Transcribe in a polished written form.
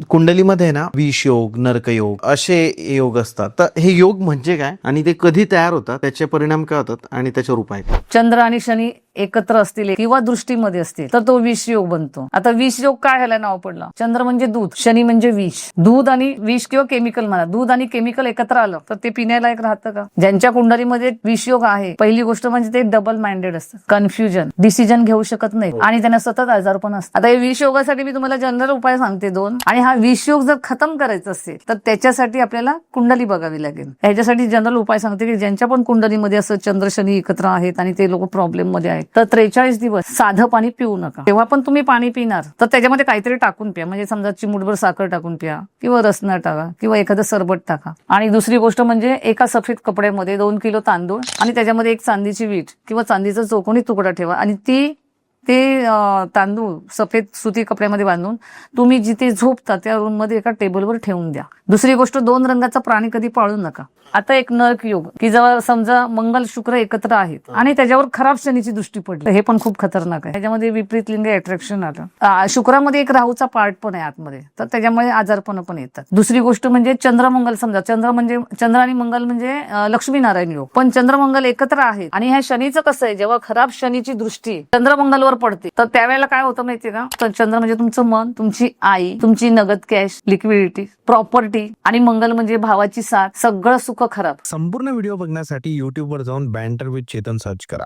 कुंडलीमध्ये ना विष योग, नरक योग असे योग असतात. तर हे योग म्हणजे काय आणि ते कधी तयार होतात, त्याचे परिणाम काय होतात आणि त्याच्यावर उपाय काय? चंद्र आणि शनी एकत्र असतील किंवा दृष्टीमध्ये असतील तर तो विष योग बनतो. आता विष योग काय ह्याला नाव पडलं? चंद्र म्हणजे दूध, शनी म्हणजे विष. दूध आणि विष किंवा केमिकल म्हणा, दूध आणि केमिकल एकत्र आलं तर ते पिण्यालायक राहतं का? ज्यांच्या कुंडलीमध्ये विष योग आहे, पहिली गोष्ट म्हणजे ते डबल माइंडेड असतात, कन्फ्युजन, डिसिजन घेऊ शकत नाही आणि त्यांना सतत आजारपण असतात. आता हे विष योगासाठी मी तुम्हाला जनरल उपाय सांगते दोन, आणि हा विष योग जर खतम करायचा असेल तर त्याच्यासाठी आपल्याला कुंडली बघावी लागेल. ह्याच्यासाठी जनरल उपाय सांगते की ज्यांच्या पण कुंडलीमध्ये असं चंद्र शनी एकत्र आहेत आणि ते लोक प्रॉब्लेम मध्ये आहेत तर 43 दिवस साधं पाणी पिऊ नका. तेव्हा पण तुम्ही पाणी पिणार तर त्याच्यामध्ये काहीतरी टाकून प्या, म्हणजे समजा चिमूटभर साखर टाकून प्या किंवा रसना टाका किंवा एखादं सरबत टाका. आणि दुसरी गोष्ट म्हणजे एका सफेद कपड्यामध्ये 2 किलो तांदूळ आणि त्याच्यामध्ये एक चांदीची वीट किंवा चांदीचा चौकोनी तुकडा ठेवा आणि ते तांदूळ सफेद सुती कपड्यामध्ये बांधून तुम्ही जिथे झोपता त्या रूम मध्ये एका टेबलवर ठेवून द्या. दुसरी गोष्ट 2 रंगाचा प्राणी कधी पाळू नका. आता एक नरक योग की जेव्हा समजा मंगल शुक्र एकत्र आहेत आणि त्याच्यावर खराब शनीची दृष्टी पडली, हे पण खूप खतरनाक आहे. त्याच्यामध्ये विपरीत लिंग अट्रॅक्शन आलं. शुक्रामध्ये एक राहूचा पार्ट पण आहे आतमध्ये, तर त्याच्यामुळे आजारपण पण येतात. दुसरी गोष्ट म्हणजे चंद्रमंगल, समजा चंद्र आणि मंगल म्हणजे लक्ष्मीनारायण योग, पण चंद्रमंगल एकत्र आहेत आणि ह्या शनीचं कसं आहे, जेव्हा खराब शनीची दृष्टी चंद्रमंगलवर पडते तर त्यावेळेला काय होतं माहितीये का? तर चंद्र म्हणजे तुमचं मन, तुमची आई, तुमची नगद कॅश, लिक्विडिटी, प्रॉपर्टी, आणि मंगल म्हणजे भावाची साथ, सगळं सुख खराब. संपूर्ण व्हिडिओ बघण्यासाठी YouTube वर जाऊन बँटर विथ चेतन सर्च करा.